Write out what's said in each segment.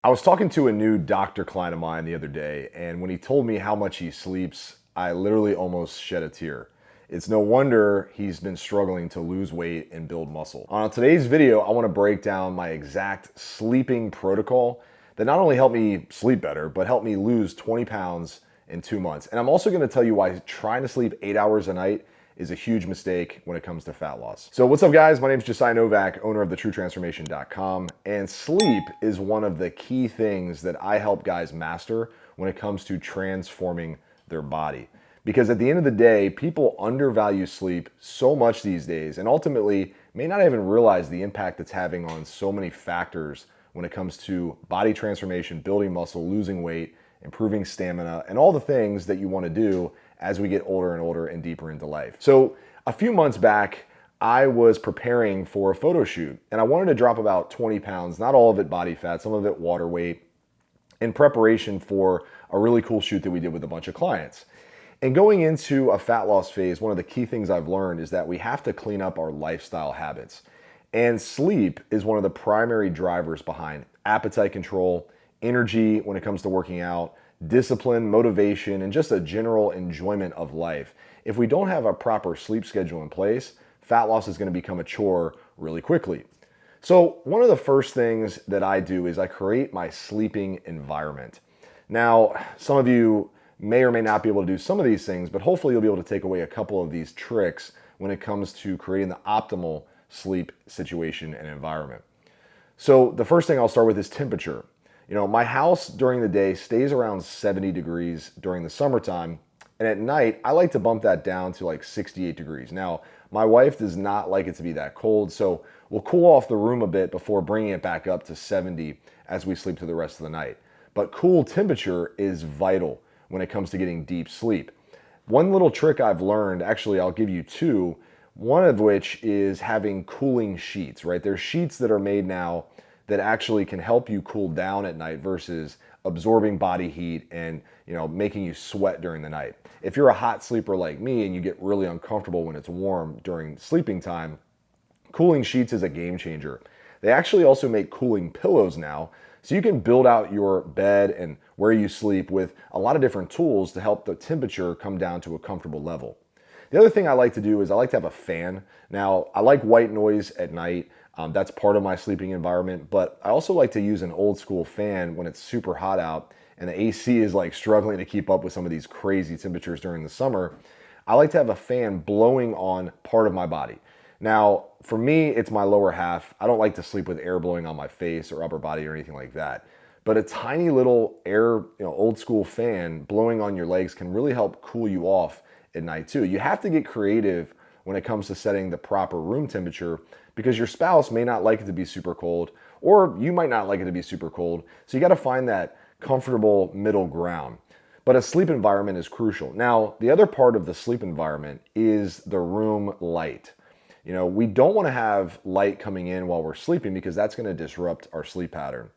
I was talking to a new doctor client of mine the other day, and when he told me how much he sleeps, I literally almost shed a tear. It's no wonder he's been struggling to lose weight and build muscle. On today's video, I want to break down my exact sleeping protocol that not only helped me sleep better, but helped me lose 20 pounds in 2 months. And I'm also going to tell you why trying to sleep 8 hours a night is a huge mistake when it comes to fat loss. So what's up, guys? My name is Josiah Novak, owner of thetruetransformation.com, and sleep is one of the key things that I help guys master when it comes to transforming their body. Because at the end of the day, people undervalue sleep so much these days and ultimately may not even realize the impact it's having on so many factors when it comes to body transformation, building muscle, losing weight, improving stamina, and all the things that you want to do as we get older and older and deeper into life. So a few months back, I was preparing for a photo shoot and I wanted to drop about 20 pounds, not all of it body fat, some of it water weight, in preparation for a really cool shoot that we did with a bunch of clients. And going into a fat loss phase, one of the key things I've learned is that we have to clean up our lifestyle habits. And sleep is one of the primary drivers behind appetite control, energy when it comes to working out, discipline, motivation, and just a general enjoyment of life. If we don't have a proper sleep schedule in place, fat loss is going to become a chore really quickly. So one of the first things that I do is I create my sleeping environment. Now, some of you may or may not be able to do some of these things, but hopefully you'll be able to take away a couple of these tricks when it comes to creating the optimal sleep situation and environment. So the first thing I'll start with is temperature. You know, my house during the day stays around 70 degrees during the summertime, and at night, I like to bump that down to like 68 degrees. Now, my wife does not like it to be that cold, so we'll cool off the room a bit before bringing it back up to 70 as we sleep through the rest of the night. But cool temperature is vital when it comes to getting deep sleep. One little trick I've learned, actually I'll give you two, one of which is having cooling sheets, right? There's sheets that are made now that actually can help you cool down at night versus absorbing body heat and, making you sweat during the night. If you're a hot sleeper like me and you get really uncomfortable when it's warm during sleeping time, cooling sheets is a game changer. They actually also make cooling pillows now, so you can build out your bed and where you sleep with a lot of different tools to help the temperature come down to a comfortable level. The other thing I like to do is I like to have a fan. Now, I like white noise at night. That's part of my sleeping environment, but I also like to use an old school fan when it's super hot out and the AC is like struggling to keep up with some of these crazy temperatures during the summer. I like to have a fan blowing on part of my body. Now, for me, it's my lower half. I don't like to sleep with air blowing on my face or upper body or anything like that. But a tiny little air, old school fan blowing on your legs can really help cool you off at night too. You have to get creative when it comes to setting the proper room temperature because your spouse may not like it to be super cold or you might not like it to be super cold. So you got to find that comfortable middle ground. But a sleep environment is crucial. Now, the other part of the sleep environment is the room light. We don't want to have light coming in while we're sleeping because that's going to disrupt our sleep pattern.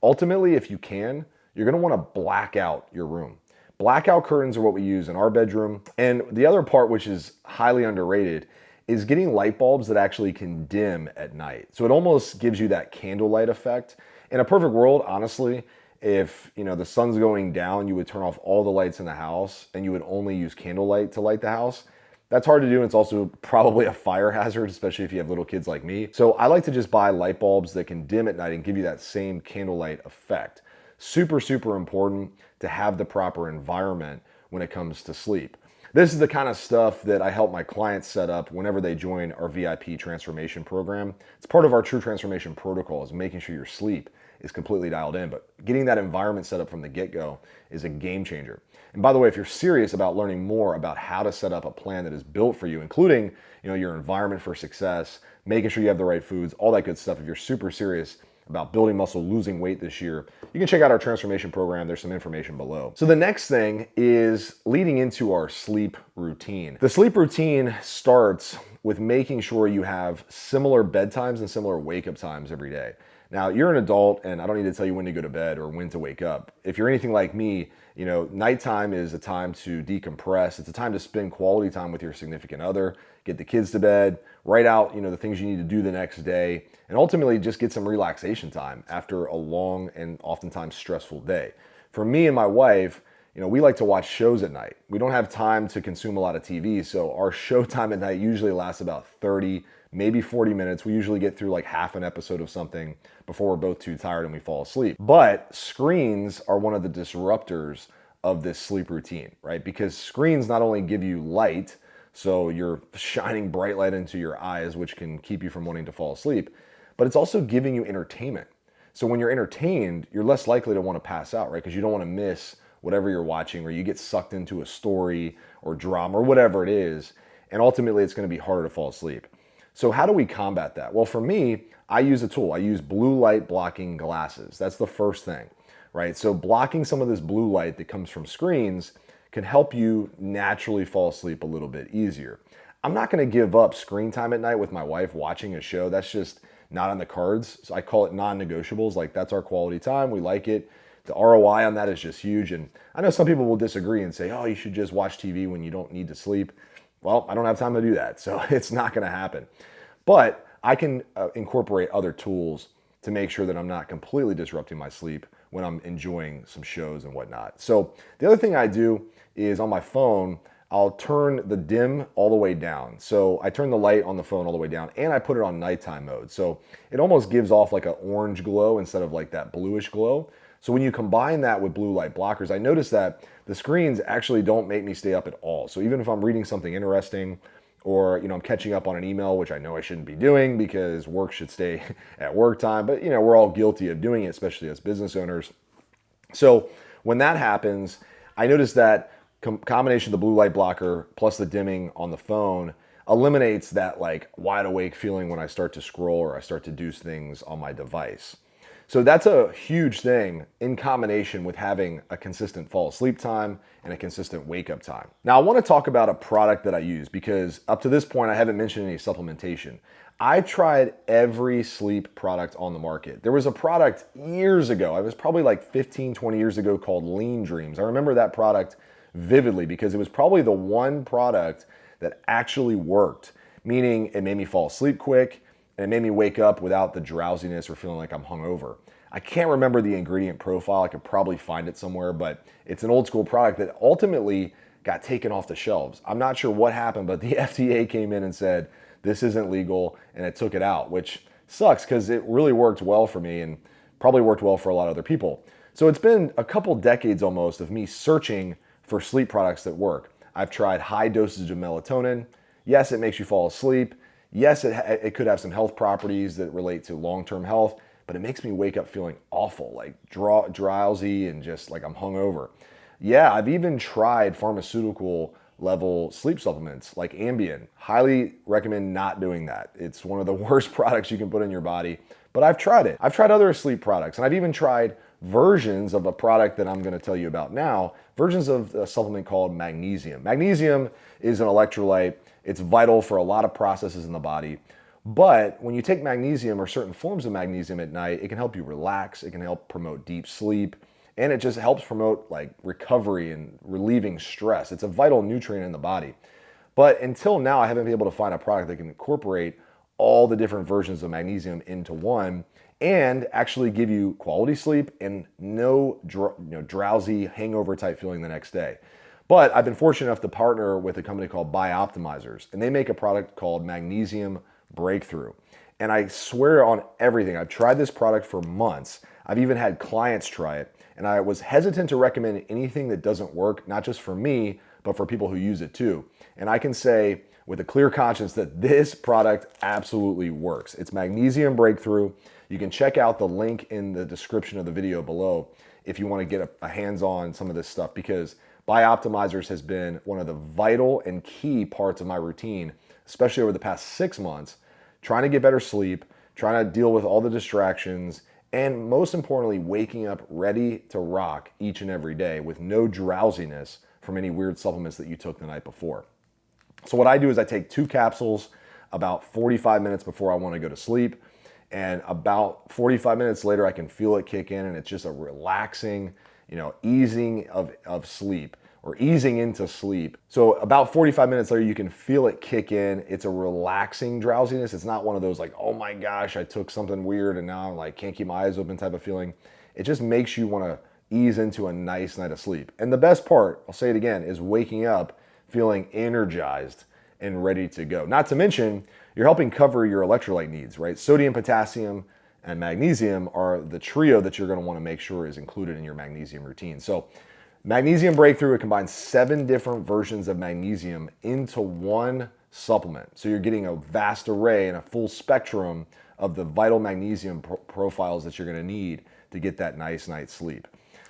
Ultimately, if you can, you're going to want to black out your room. Blackout curtains are what we use in our bedroom. And the other part, which is highly underrated, is getting light bulbs that actually can dim at night. So it almost gives you that candlelight effect. In a perfect world, honestly, if the sun's going down, you would turn off all the lights in the house and you would only use candlelight to light the house. That's hard to do, and it's also probably a fire hazard, especially if you have little kids like me. So I like to just buy light bulbs that can dim at night and give you that same candlelight effect. Super, super important to have the proper environment when it comes to sleep. This is the kind of stuff that I help my clients set up whenever they join our VIP transformation program. It's part of our True Transformation protocol is making sure your sleep is completely dialed in, but getting that environment set up from the get-go is a game changer. And by the way, if you're serious about learning more about how to set up a plan that is built for you, including your environment for success, making sure you have the right foods, all that good stuff, if you're super serious about building muscle, losing weight this year, you can check out our transformation program. There's some information below. So the next thing is leading into our sleep routine. The sleep routine starts with making sure you have similar bedtimes and similar wake up times every day. Now, you're an adult, and I don't need to tell you when to go to bed or when to wake up. If you're anything like me, nighttime is a time to decompress. It's a time to spend quality time with your significant other, get the kids to bed, write out, the things you need to do the next day, and ultimately just get some relaxation time after a long and oftentimes stressful day. For me and my wife, we like to watch shows at night. We don't have time to consume a lot of TV, so our show time at night usually lasts about 30, maybe 40 minutes. We usually get through like half an episode of something before we're both too tired and we fall asleep. But screens are one of the disruptors of this sleep routine, right? Because screens not only give you light, so you're shining bright light into your eyes, which can keep you from wanting to fall asleep, but it's also giving you entertainment. So when you're entertained, you're less likely to want to pass out, right? Because you don't want to miss whatever you're watching, or you get sucked into a story or drama or whatever it is, and ultimately it's going to be harder to fall asleep. So how do we combat that? Well, for me, I use a tool. I use blue light blocking glasses. That's the first thing, right? So blocking some of this blue light that comes from screens can help you naturally fall asleep a little bit easier. I'm not going to give up screen time at night with my wife watching a show. That's just not on the cards. So I call it non-negotiables. Like, that's our quality time. We like it. The ROI on that is just huge. And I know some people will disagree and say, oh, you should just watch TV when you don't need to sleep. Well, I don't have time to do that, so it's not going to happen. But I can incorporate other tools to make sure that I'm not completely disrupting my sleep when I'm enjoying some shows and whatnot. So the other thing I do is on my phone, I'll turn the dim all the way down. So I turn the light on the phone all the way down, and I put it on nighttime mode. So it almost gives off like an orange glow instead of like that bluish glow. So when you combine that with blue light blockers, I notice that the screens actually don't make me stay up at all. So even if I'm reading something interesting, or I'm catching up on an email, which I know I shouldn't be doing because work should stay at work time, but we're all guilty of doing it, especially as business owners. So when that happens, I notice that combination of the blue light blocker plus the dimming on the phone eliminates that like wide awake feeling when I start to scroll or I start to do things on my device. So that's a huge thing in combination with having a consistent fall asleep time and a consistent wake up time. Now, I want to talk about a product that I use because up to this point, I haven't mentioned any supplementation. I tried every sleep product on the market. There was a product years ago, it was probably like 15, 20 years ago, called Lean Dreams. I remember that product vividly because it was probably the one product that actually worked, meaning it made me fall asleep quick, and it made me wake up without the drowsiness or feeling like I'm hungover. I can't remember the ingredient profile. I could probably find it somewhere, but it's an old school product that ultimately got taken off the shelves. I'm not sure what happened, but the FDA came in and said, this isn't legal, and it took it out, which sucks because it really worked well for me and probably worked well for a lot of other people. So it's been a couple decades almost of me searching for sleep products that work. I've tried high dosage of melatonin. Yes, it makes you fall asleep. Yes, it could have some health properties that relate to long-term health, but it makes me wake up feeling awful, like drowsy and just like I'm hungover. Yeah, I've even tried pharmaceutical level sleep supplements like Ambien. Highly recommend not doing that. It's one of the worst products you can put in your body, but I've tried it. I've tried other sleep products, and I've even tried versions of a product that I'm going to tell you about now, versions of a supplement called magnesium. Magnesium is an electrolyte. It's vital for a lot of processes in the body. But when you take magnesium or certain forms of magnesium at night, it can help you relax. It can help promote deep sleep. And it just helps promote like recovery and relieving stress. It's a vital nutrient in the body. But until now, I haven't been able to find a product that can incorporate all the different versions of magnesium into one and actually give you quality sleep and no drowsy hangover type feeling the next day. But I've been fortunate enough to partner with a company called Bioptimizers, and they make a product called Magnesium Breakthrough. And I swear on everything, I've tried this product for months. I've even had clients try it, and I was hesitant to recommend anything that doesn't work, not just for me, but for people who use it too. And I can say with a clear conscience that this product absolutely works. It's Magnesium Breakthrough. You can check out the link in the description of the video below if you want to get a hands-on some of this stuff, because Bioptimizers has been one of the vital and key parts of my routine, especially over the past 6 months, trying to get better sleep, trying to deal with all the distractions, and most importantly, waking up ready to rock each and every day with no drowsiness from any weird supplements that you took the night before. So what I do is I take 2 capsules about 45 minutes before I want to go to sleep. And about 45 minutes later, I can feel it kick in, and it's just a relaxing, easing of sleep, or easing into sleep. So about 45 minutes later, you can feel it kick in. It's a relaxing drowsiness. It's not one of those like, oh my gosh, I took something weird and now I'm like, can't keep my eyes open type of feeling. It just makes you want to ease into a nice night of sleep. And the best part, I'll say it again, is waking up feeling energized and ready to go. Not to mention, you're helping cover your electrolyte needs, right? Sodium, potassium, and magnesium are the trio that you're going to want to make sure is included in your magnesium routine. So Magnesium Breakthrough, it combines 7 different versions of magnesium into one supplement. So you're getting a vast array and a full spectrum of the vital magnesium profiles that you're going to need to get that nice night's sleep.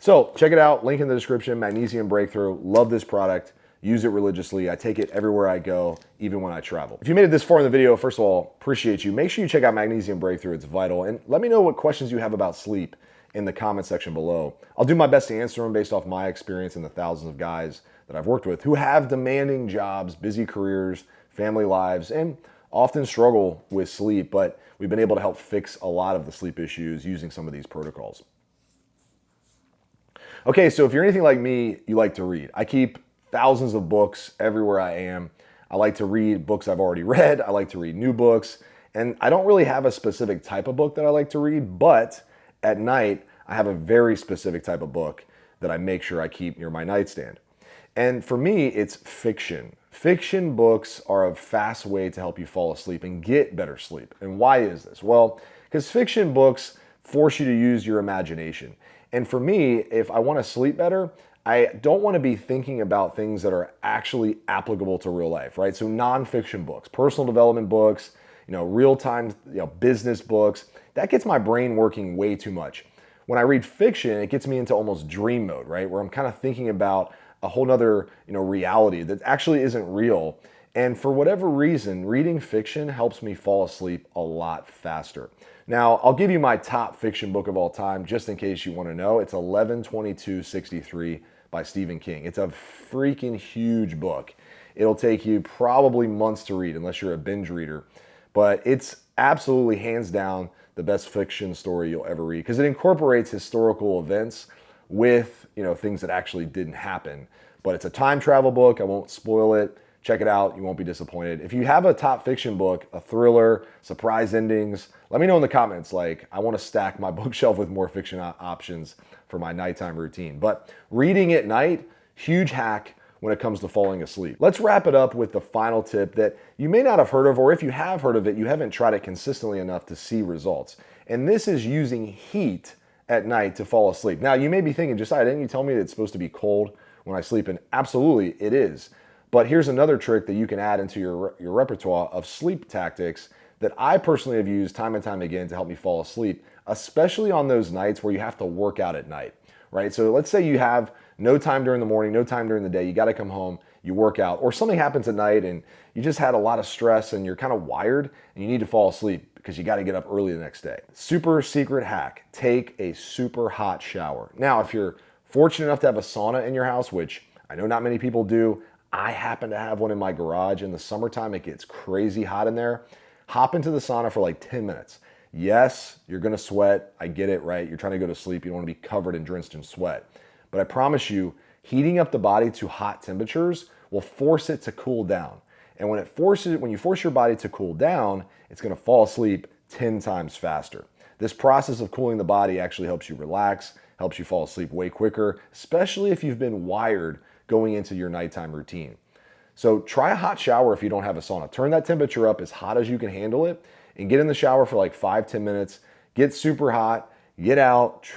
So check it out, link in the description, Magnesium Breakthrough. Love this product. Use it religiously. I take it everywhere I go, even when I travel. If you made it this far in the video, first of all, appreciate you. Make sure you check out Magnesium Breakthrough. It's vital. And let me know what questions you have about sleep in the comment section below. I'll do my best to answer them based off my experience and the thousands of guys that I've worked with who have demanding jobs, busy careers, family lives, and often struggle with sleep, but we've been able to help fix a lot of the sleep issues using some of these protocols. Okay, so if you're anything like me, you like to read. I keep thousands of books everywhere I am. I like to read books I've already read. I like to read new books. And I don't really have a specific type of book that I like to read, but at night, I have a very specific type of book that I make sure I keep near my nightstand. And for me, it's fiction. Fiction books are a fast way to help you fall asleep and get better sleep. And why is this? Well, because fiction books force you to use your imagination. And for me, if I want to sleep better, I don't want to be thinking about things that are actually applicable to real life, right? So nonfiction books, personal development books, real-time, business books, that gets my brain working way too much. When I read fiction, it gets me into almost dream mode, right? Where I'm kind of thinking about a whole nother, reality that actually isn't real. And for whatever reason, reading fiction helps me fall asleep a lot faster. Now, I'll give you my top fiction book of all time, just in case you want to know. It's 11/22/63 by Stephen King. It's a freaking huge book. It'll take you probably months to read unless you're a binge reader. But it's absolutely hands down the best fiction story you'll ever read because it incorporates historical events with, things that actually didn't happen. But it's a time travel book. I won't spoil it. Check it out. You won't be disappointed. If you have a top fiction book, a thriller, surprise endings, let me know in the comments. Like, I want to stack my bookshelf with more fiction options for my nighttime routine. But reading at night, huge hack when it comes to falling asleep. Let's wrap it up with the final tip that you may not have heard of, or if you have heard of it, you haven't tried it consistently enough to see results. And this is using heat at night to fall asleep. Now, you may be thinking, Josiah, didn't you tell me that it's supposed to be cold when I sleep? And absolutely, it is. But here's another trick that you can add into your repertoire of sleep tactics that I personally have used time and time again to help me fall asleep, especially on those nights where you have to work out at night, right? So let's say you have no time during the morning, no time during the day, you got to come home, you work out, or something happens at night and you just had a lot of stress and you're kind of wired and you need to fall asleep because you got to get up early the next day. Super secret hack, take a super hot shower. Now, if you're fortunate enough to have a sauna in your house, which I know not many people do, I happen to have one in my garage. In the summertime, it gets crazy hot in there. Hop into the sauna for like 10 minutes. Yes, you're gonna sweat. I get it, right? You're trying to go to sleep. You don't wanna be covered and drenched in sweat. But I promise you, heating up the body to hot temperatures will force it to cool down. And when you force your body to cool down, it's gonna fall asleep 10 times faster. This process of cooling the body actually helps you relax, helps you fall asleep way quicker, especially if you've been wired going into your nighttime routine. So try a hot shower if you don't have a sauna. Turn that temperature up as hot as you can handle it and get in the shower for like 5-10 minutes. Get super hot, get out,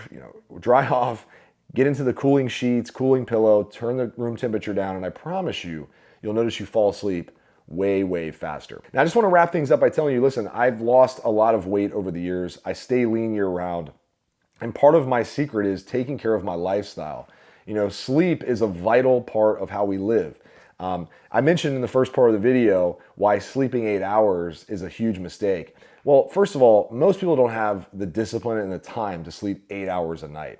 dry off, get into the cooling sheets, cooling pillow, turn the room temperature down, and I promise you, you'll notice you fall asleep way, way faster. Now, I just want to wrap things up by telling you, listen, I've lost a lot of weight over the years. I stay lean year round. And part of my secret is taking care of my lifestyle. Sleep is a vital part of how we live. I mentioned in the first part of the video why sleeping 8 hours is a huge mistake. Well, first of all, most people don't have the discipline and the time to sleep 8 hours a night.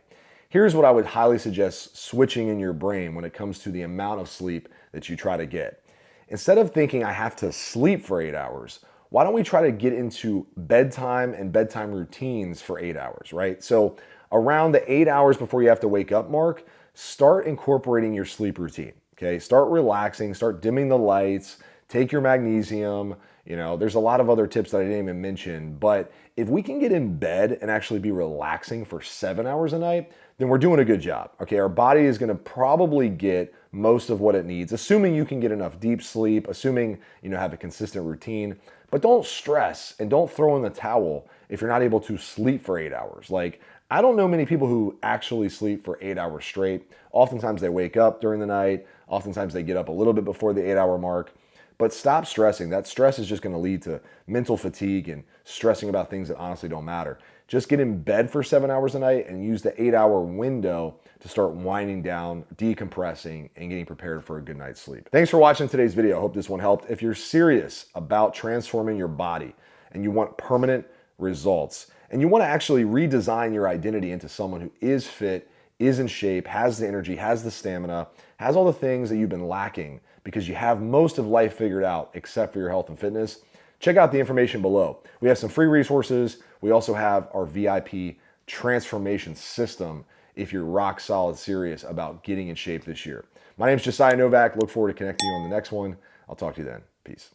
Here's what I would highly suggest switching in your brain when it comes to the amount of sleep that you try to get. Instead of thinking I have to sleep for 8 hours, why don't we try to get into bedtime and bedtime routines for 8 hours, right? So around the 8 hours before you have to wake up mark, start incorporating your sleep routine, okay? Start relaxing, start dimming the lights, take your magnesium. You know, there's a lot of other tips that I didn't even mention, but if we can get in bed and actually be relaxing for 7 hours a night, then we're doing a good job, okay? Our body is gonna probably get most of what it needs, assuming you can get enough deep sleep, assuming you know have a consistent routine. But don't stress and don't throw in the towel if you're not able to sleep for 8 hours. Like, I don't know many people who actually sleep for 8 hours straight. Oftentimes they wake up during the night. Oftentimes they get up a little bit before the 8 hour mark. But stop stressing. That stress is just going to lead to mental fatigue and stressing about things that honestly don't matter. Just get in bed for 7 hours a night and use the 8 hour window to start winding down, decompressing, and getting prepared for a good night's sleep. Thanks for watching today's video. I hope this one helped. If you're serious about transforming your body and you want permanent results and you want to actually redesign your identity into someone who is fit, is in shape, has the energy, has the stamina, has all the things that you've been lacking because you have most of life figured out except for your health and fitness, check out the information below. We have some free resources. We also have our VIP transformation system if you're rock solid serious about getting in shape this year. My name is Josiah Novak. Look forward to connecting you on the next one. I'll talk to you then. Peace.